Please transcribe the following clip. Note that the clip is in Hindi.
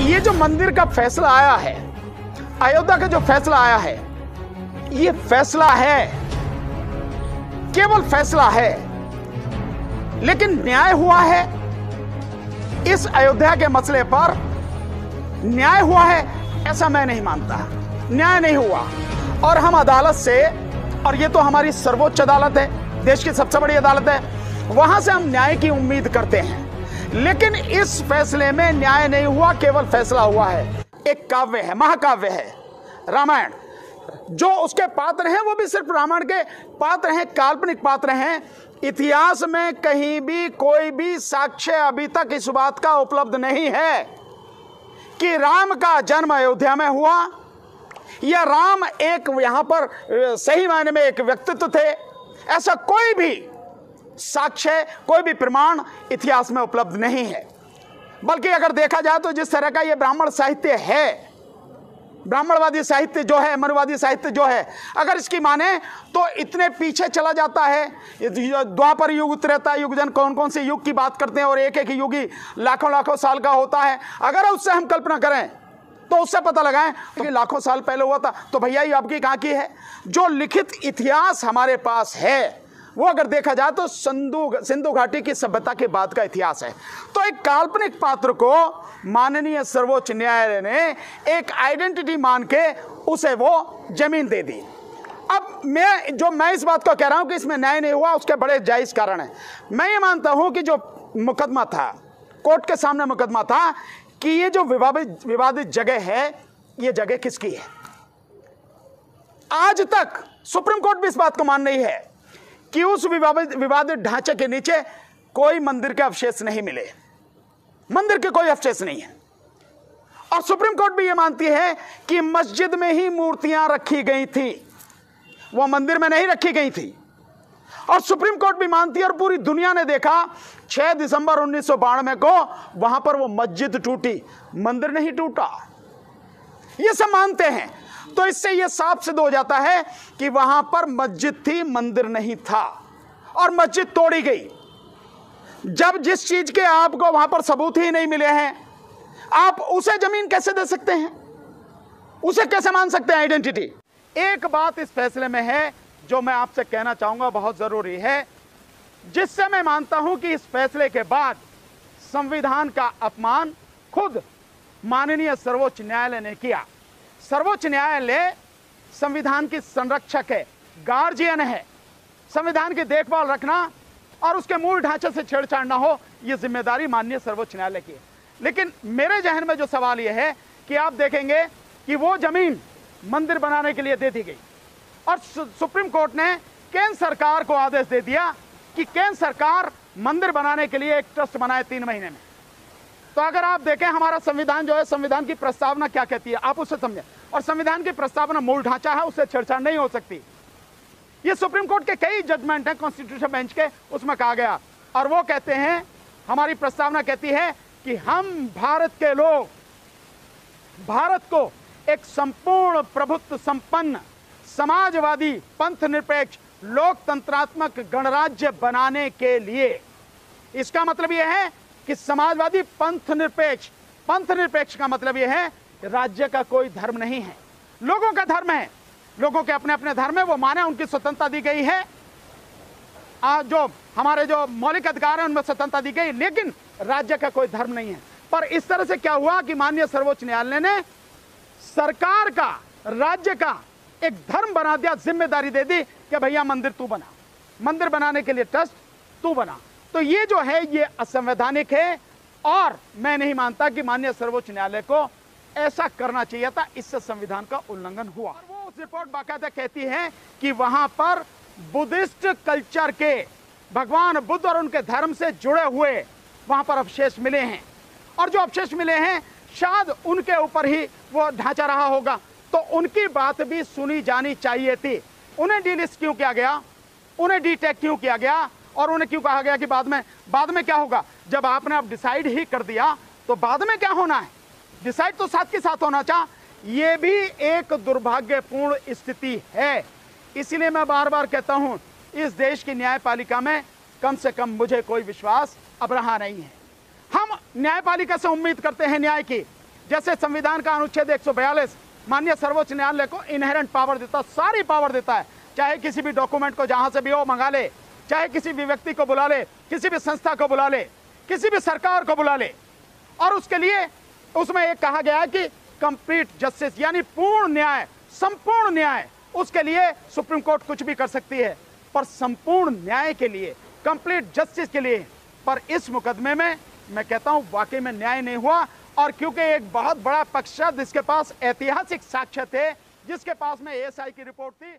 ये जो मंदिर का फैसला आया है, अयोध्या का जो फैसला आया है, ये फैसला है, केवल फैसला है, लेकिन न्याय हुआ है इस अयोध्या के मसले पर? न्याय हुआ है ऐसा मैं नहीं मानता। न्याय नहीं हुआ और हम अदालत से, और ये तो हमारी सर्वोच्च अदालत है, देश की सबसे बड़ी अदालत है, वहां से हम न्याय की उम्मीद करते हैं। लेकिन इस फैसले में न्याय नहीं हुआ, केवल फैसला हुआ है। एक काव्य है, महाकाव्य है रामायण, जो उसके पात्र हैं वो भी सिर्फ रामायण के पात्र हैं, काल्पनिक पात्र हैं। इतिहास में कहीं भी कोई भी साक्ष्य अभी तक इस बात का उपलब्ध नहीं है कि राम का जन्म अयोध्या में हुआ या राम एक यहां पर सही मायने में एक व्यक्तित्व थे। ऐसा कोई भी साक्ष्य, कोई भी प्रमाण इतिहास में उपलब्ध नहीं है। बल्कि अगर देखा जाए तो जिस तरह का ये ब्राह्मण साहित्य है, ब्राह्मणवादी साहित्य जो है, मनुवादी साहित्य जो है, अगर इसकी माने तो इतने पीछे चला जाता है। द्वापर युग, त्रेता युग, जन कौन कौन से युग की बात करते हैं और एक एक युग ही लाखों लाखों साल का होता है। अगर उससे हम कल्पना करें तो उससे पता लगाएं तो कि लाखों साल पहले हुआ था, तो भैया ये आपकी कहाँ की है? जो लिखित इतिहास हमारे पास है वो अगर देखा जाए तो सिंधु घाटी की सभ्यता के बाद का इतिहास है। तो एक काल्पनिक पात्र को माननीय सर्वोच्च न्यायालय ने एक आइडेंटिटी मान के उसे वो जमीन दे दी। अब मैं इस बात को कह रहा हूं कि इसमें न्याय नहीं हुआ, उसके बड़े जायज कारण है। मैं ये मानता हूं कि जो मुकदमा था, कोर्ट के सामने मुकदमा था कि ये जो विवादित जगह है, ये जगह किसकी है। आज तक सुप्रीम कोर्ट भी इस बात को मान रही है कि उस विवादित ढांचे के नीचे कोई मंदिर के अवशेष नहीं मिले, मंदिर के कोई अवशेष नहीं है। और सुप्रीम कोर्ट भी यह मानती है कि मस्जिद में ही मूर्तियां रखी गई थी, वो मंदिर में नहीं रखी गई थी। और सुप्रीम कोर्ट भी मानती है और पूरी दुनिया ने देखा 6 दिसंबर 1992 को वहां पर वो मस्जिद टूटी, मंदिर नहीं टूटा। ये सब मानते हैं। तो इससे यह साफ सिद्ध हो जाता है कि वहां पर मस्जिद थी, मंदिर नहीं था, और मस्जिद तोड़ी गई। जब जिस चीज के आपको वहां पर सबूत ही नहीं मिले हैं, आप उसे जमीन कैसे दे सकते हैं? उसे कैसे मान सकते हैं आइडेंटिटी? एक बात इस फैसले में है जो मैं आपसे कहना चाहूंगा, बहुत जरूरी है, जिससे मैं मानता हूं कि इस फैसले के बाद संविधान का अपमान खुद माननीय सर्वोच्च न्यायालय ने किया। सर्वोच्च न्यायालय संविधान की संरक्षक है, गार्जियन है। संविधान की देखभाल रखना और उसके मूल ढांचे से छेड़छाड़ ना हो, यह जिम्मेदारी माननीय सर्वोच्च न्यायालय की है। लेकिन मेरे जहन में जो सवाल यह है कि आप देखेंगे कि वो जमीन मंदिर बनाने के लिए दे दी गई और सुप्रीम कोर्ट ने केंद्र सरकार को आदेश दे दिया कि केंद्र सरकार मंदिर बनाने के लिए एक ट्रस्ट बनाए 3 महीने में। तो अगर आप देखें हमारा संविधान जो है, संविधान की प्रस्तावना क्या कहती है, आप उससे समझें। और संविधान की प्रस्तावना मूल ढांचा है, उससे छेड़छाड़ नहीं हो सकती। ये सुप्रीम कोर्ट के कई जजमेंट हैं कॉन्स्टिट्यूशन बेंच के, उसमें कहा गया। और वो कहते हैं, हमारी प्रस्तावना कहती है कि हम भारत के लोग भारत को एक संपूर्ण प्रभुत्व संपन्न समाजवादी पंथ निरपेक्ष लोकतंत्रात्मक गणराज्य बनाने के लिए, इसका मतलब यह है कि समाजवादी पंथ निरपेक्ष का मतलब यह है राज्य का कोई धर्म नहीं है, लोगों का धर्म है, लोगों के अपने अपने धर्म है, वो माने, उनकी स्वतंत्रता दी गई है। जो हमारे जो मौलिक अधिकार है उनमें स्वतंत्रता दी गई, लेकिन राज्य का कोई धर्म नहीं है। पर इस तरह से क्या हुआ कि माननीय सर्वोच्च न्यायालय ने सरकार का, राज्य का एक धर्म बना दिया, जिम्मेदारी दे दी कि भैया मंदिर तू बना, मंदिर बनाने के लिए ट्रस्ट तू बना। तो ये जो है ये असंवैधानिक है और मैं नहीं मानता कि माननीय सर्वोच्च न्यायालय को ऐसा करना चाहिए था। इससे संविधान का उल्लंघन हुआ। और वो उस रिपोर्ट बाकायदा कहती है कि वहां पर बुद्धिस्ट कल्चर के, भगवान बुद्ध और उनके धर्म से जुड़े हुए वहां पर अवशेष मिले हैं, और जो अवशेष मिले हैं शायद उनके ऊपर ही वो ढांचा रहा होगा। तो उनकी बात भी सुनी जानी चाहिए थी। उन्हें डीलिस्ट क्यों किया गया, उन्हें डीटेक क्यों किया गया, और उन्हें क्यों कहा गया कि बाद में क्या होगा? जब आपने अब डिसाइड ही कर दिया तो बाद में क्या होना है? डिसाइड तो साथ के साथ होना चाहिए। ये भी एक दुर्भाग्यपूर्ण स्थिति है। इसीलिए मैं बार बार कहता हूं, इस देश की न्यायपालिका में कम से कम मुझे कोई विश्वास अब रहा नहीं है। हम न्यायपालिका से उम्मीद करते हैं न्याय की, जैसे संविधान का अनुच्छेद 142 माननीय सर्वोच्च न्यायालय को इनहेरेंट पावर देता, सारी पावर देता है, चाहे किसी भी डॉक्यूमेंट को जहां से भी हो मंगा ले, चाहे किसी भी व्यक्ति को बुला ले, किसी भी संस्था को बुला ले, किसी भी सरकार को बुला ले, और उसके लिए उसमें एक कहा गया है कि कंप्लीट जस्टिस यानी पूर्ण न्याय, संपूर्ण न्याय, उसके लिए सुप्रीम कोर्ट कुछ भी कर सकती है। पर संपूर्ण न्याय के लिए, कंप्लीट जस्टिस के लिए, पर इस मुकदमे में मैं कहता हूं वाकई में न्याय नहीं हुआ। और क्योंकि एक बहुत बड़ा पक्ष जिसके पास ऐतिहासिक साक्ष्य थे, जिसके पास में एएसआई की रिपोर्ट थी,